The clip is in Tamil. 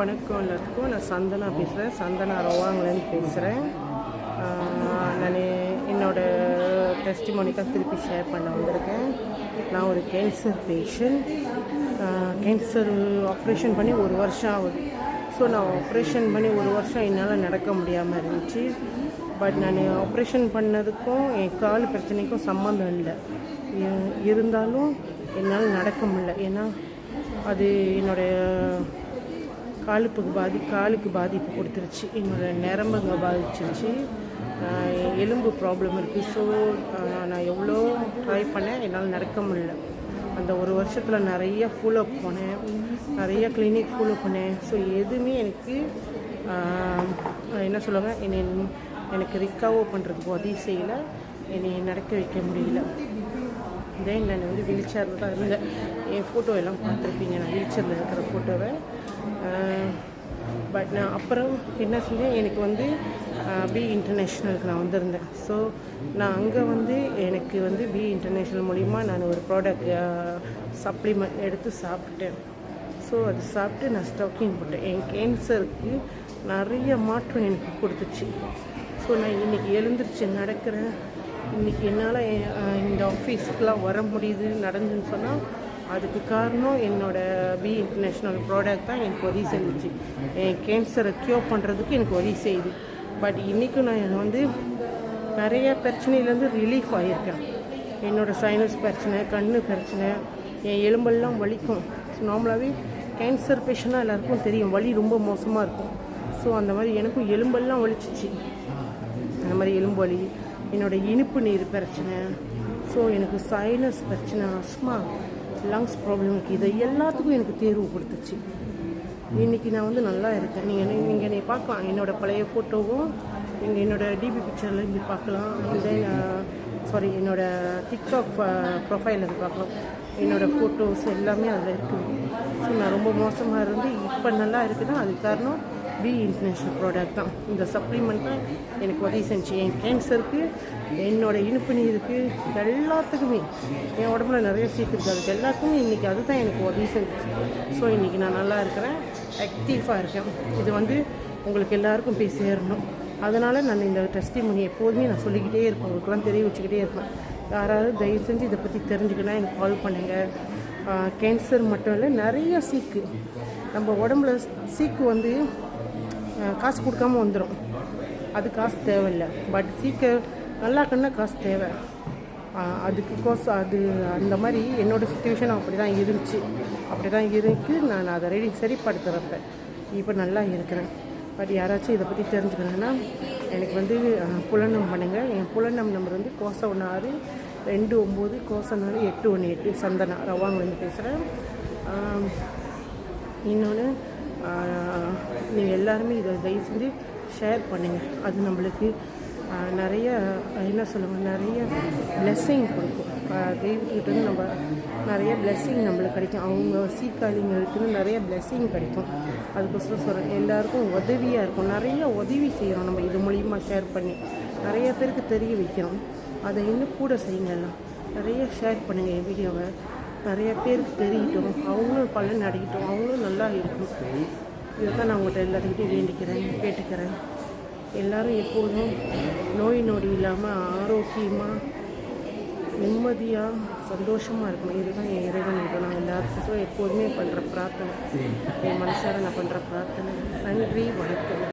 வணக்கம் எல்லாத்துக்கும். நான் சந்தனா பேசுகிறேன். சந்தனா ரவாங்லேருந்து பேசுகிறேன். நான் என்னோடய டெஸ்டிமோனிக்காக திருப்பி ஷேர் பண்ண வந்திருக்கேன். நான் ஒரு கேன்சர் பேஷண்ட். கேன்சர் ஆப்ரேஷன் பண்ணி 1 வருஷம் ஆகுது. ஸோ நான் ஆப்ரேஷன் பண்ணி 1 வருஷம் என்னால் நடக்க முடியாமல் இருந்துச்சு. பட் நான் ஆப்ரேஷன் பண்ணதுக்கும் என் கால் பிரச்சனைக்கும் சம்மந்தம் இல்லை. இருந்தாலும் என்னால் நடக்க முடியல. ஏன்னா அது என்னுடைய காலுக்கு பாதிப்பு கொடுத்துருச்சு. என்னோடய நரம்புங்க பாதிச்சிருச்சு. எலும்பு ப்ராப்ளம் இருக்குது. ஸோ நான் எவ்வளோ ட்ரை பண்ணேன், என்னால் நடக்க முடியல. அந்த 1 வருஷத்தில் நிறைய ஃபாலோஅப் போனேன், நிறைய கிளினிக் ஃபாலோ பண்ணேன். ஸோ எதுவுமே எனக்கு என்ன சொல்லுவாங்க, எனக்கு ரிக்கவர் பண்ணுறதுக்கு உதவி செய்யலை, என்னை நடக்க வைக்க முடியல. தென் நான் வீல் சேரில் தான் இருந்தேன். என் ஃபோட்டோ எல்லாம் பார்த்துருப்பீங்க, நான் வீல் சேரில் இருக்கிற ஃபோட்டோவை. பட் நான் அப்புறம் என்ன செஞ்சேன், எனக்கு பி இன்டர்நேஷ்னலுக்கு நான் வந்திருந்தேன். ஸோ நான் அங்கே எனக்கு பி இன்டர்நேஷ்னல் மூலிமா நான் ஒரு ப்ராடக்ட் சப்ளிமெண்ட் எடுத்து சாப்பிட்டேன். ஸோ அது சாப்பிட்டு நான் ஸ்டாக்கிங் போட்டேன். என் கேன்சருக்கு நிறைய மாற்றம் எனக்கு கொடுத்துச்சு. ஸோ நான் இன்றைக்கி எழுந்திரிச்சு நடக்கிறேன். இன்றைக்கி என்னால் இந்த ஆஃபீஸுக்கெலாம் வர முடியுது நடந்துன்னு சொன்னால் அதுக்கு காரணம் என்னோடய பி இன்டர்நேஷ்னல் ப்ராடக்ட் தான் எனக்கு உதவி செஞ்சிச்சு. என் கேன்சரை க்யூர் பண்ணுறதுக்கு எனக்கு உதவி செய்யுது. பட் இன்றைக்கும் நான் நிறைய பிரச்சனையிலேருந்து ரிலீஃப் ஆகியிருக்கேன். என்னோடய சைனஸ் பிரச்சனை, கண் பிரச்சனை, என் எலும்பெல்லாம் வலிக்கும். நார்மலாகவே கேன்சர் பேஷண்ட்டாக எல்லாருக்கும் தெரியும், வலி ரொம்ப மோசமாக இருக்கும். ஸோ அந்த மாதிரி எனக்கும் எலும்பெல்லாம் வலிச்சிச்சு. அந்த மாதிரி எலும்பு வலி, என்னோடய இனிப்பு நீர் பிரச்சனை, ஸோ எனக்கு சைனஸ் பிரச்சனை, அஸ்மா, லங்ஸ் ப்ராப்ளம் இருக்குது. இதை எல்லாத்துக்கும் எனக்கு தேர்வு கொடுத்துச்சு. இன்றைக்கி நான் நல்லா இருக்கேன். நீங்கள் என்னை பார்க்கலாம். என்னோடய பழைய ஃபோட்டோவும் என்னோடய டிபி பிக்சரில் இப்படி பார்க்கலாம். தென் என்னோடய டிக்டாக் ப்ரொஃபைலில் பார்க்கலாம். என்னோடய ஃபோட்டோஸ் எல்லாமே அதில் இருக்குது. ஸோ நான் ரொம்ப மோசமாக இருந்து இப்போ நல்லா இருக்குன்னா அதுக்கு காரணம் பி இன்டர்நேஷ்னல் ப்ராடக்ட் தான். இந்த சப்ளிமெண்ட் தான் எனக்கு உதவி செஞ்சு. என் கேன்சருக்கு, என்னோடய இனிப்பு நீருக்கு, எல்லாத்துக்குமே என் உடம்புல நிறைய சீக்கிரம் அதுக்கு எல்லாத்துக்குமே இன்றைக்கி அதுதான் எனக்கு உதவி செஞ்சிச்சு. ஸோ இன்றைக்கி நான் நல்லா இருக்கிறேன், ஆக்டிவாக இருக்கேன். இது உங்களுக்கு எல்லாருக்கும் போய் சேரணும். அதனால் நான் இந்த டெஸ்டிமோனி எப்போதுமே நான் சொல்லிக்கிட்டே இருப்பேன், உங்களுக்குலாம் தெரிய வச்சுக்கிட்டே இருப்பேன். யாராவது தயவு செஞ்சு இதை பற்றி தெரிஞ்சுக்கலாம், எனக்கு கால் பண்ணுங்கள். கேன்சர் மட்டும் இல்லை, நிறைய சீக்கு நம்ம உடம்புல சீக்கு காசு கொடுக்காம வந்துடும். அது காசு தேவையில்லை. பட் சீக்க நல்லா கண்ணா காசு தேவை. அதுக்கு அது அந்த மாதிரி என்னோடய சுச்சுவேஷன் அப்படி தான் இருந்துச்சு, அப்படி தான் இருக்குது. நான் அதை சரிப்படுத்துகிறப்ப இப்போ நல்லா இருக்கிறேன். பட் யாராச்சும் இதை பற்றி தெரிஞ்சுக்கணுன்னா எனக்கு புலனம் பண்ணுங்கள். என் புலனம் நம்பர் கோசை 16 29 கோசை 4 818. சந்தனா ரவாங்லேருந்து பேசுகிறேன். இன்னொன்று, நீங்கள் எல்லாருமே இதை தயவு செஞ்சு ஷேர் பண்ணுங்கள். அது நம்மளுக்கு நிறைய நிறைய பிளெஸ்ஸிங் கொடுக்கும். தெய்வத்துக்கிட்டேருந்து நம்ம நிறைய பிளெஸ்ஸிங் நம்மளுக்கு கிடைக்கும். அவங்க சீக்காளிங்களுக்கு நிறைய பிளெஸ்ஸிங் கிடைக்கும். அதுக்கோசரம் சொல்கிறேன், எல்லாருக்கும் உதவியாக இருக்கும். நிறைய உதவி செய்கிறோம் நம்ம இது மூலிமா ஷேர் பண்ணி, நிறைய பேருக்கு தெரிய வைக்கிறோம். அதை இன்னும் கூட செய்யுங்க. எல்லாம் நிறைய ஷேர் பண்ணுங்கள் என் வீடியோவை. நிறைய பேருக்கு தெரியட்டும், அவங்களும் பலன் அடையட்டும், அவங்களும் நல்லா இருக்கும். இதை தான் நான் உங்கள்கிட்ட எல்லாத்துக்கிட்டையும் வேண்டிக்கிறேன், கேட்டுக்கிறேன். எல்லோரும் எப்போதும் நோய் நொடி இல்லாமல் ஆரோக்கியமாக நிம்மதியாக சந்தோஷமாக இருக்கணும். இதுதான் என் இறைவன். நான் எல்லாருக்கும் எப்போதுமே பண்ணுற பிரார்த்தனை, என் மனசார நான் பண்ணுற பிரார்த்தனை.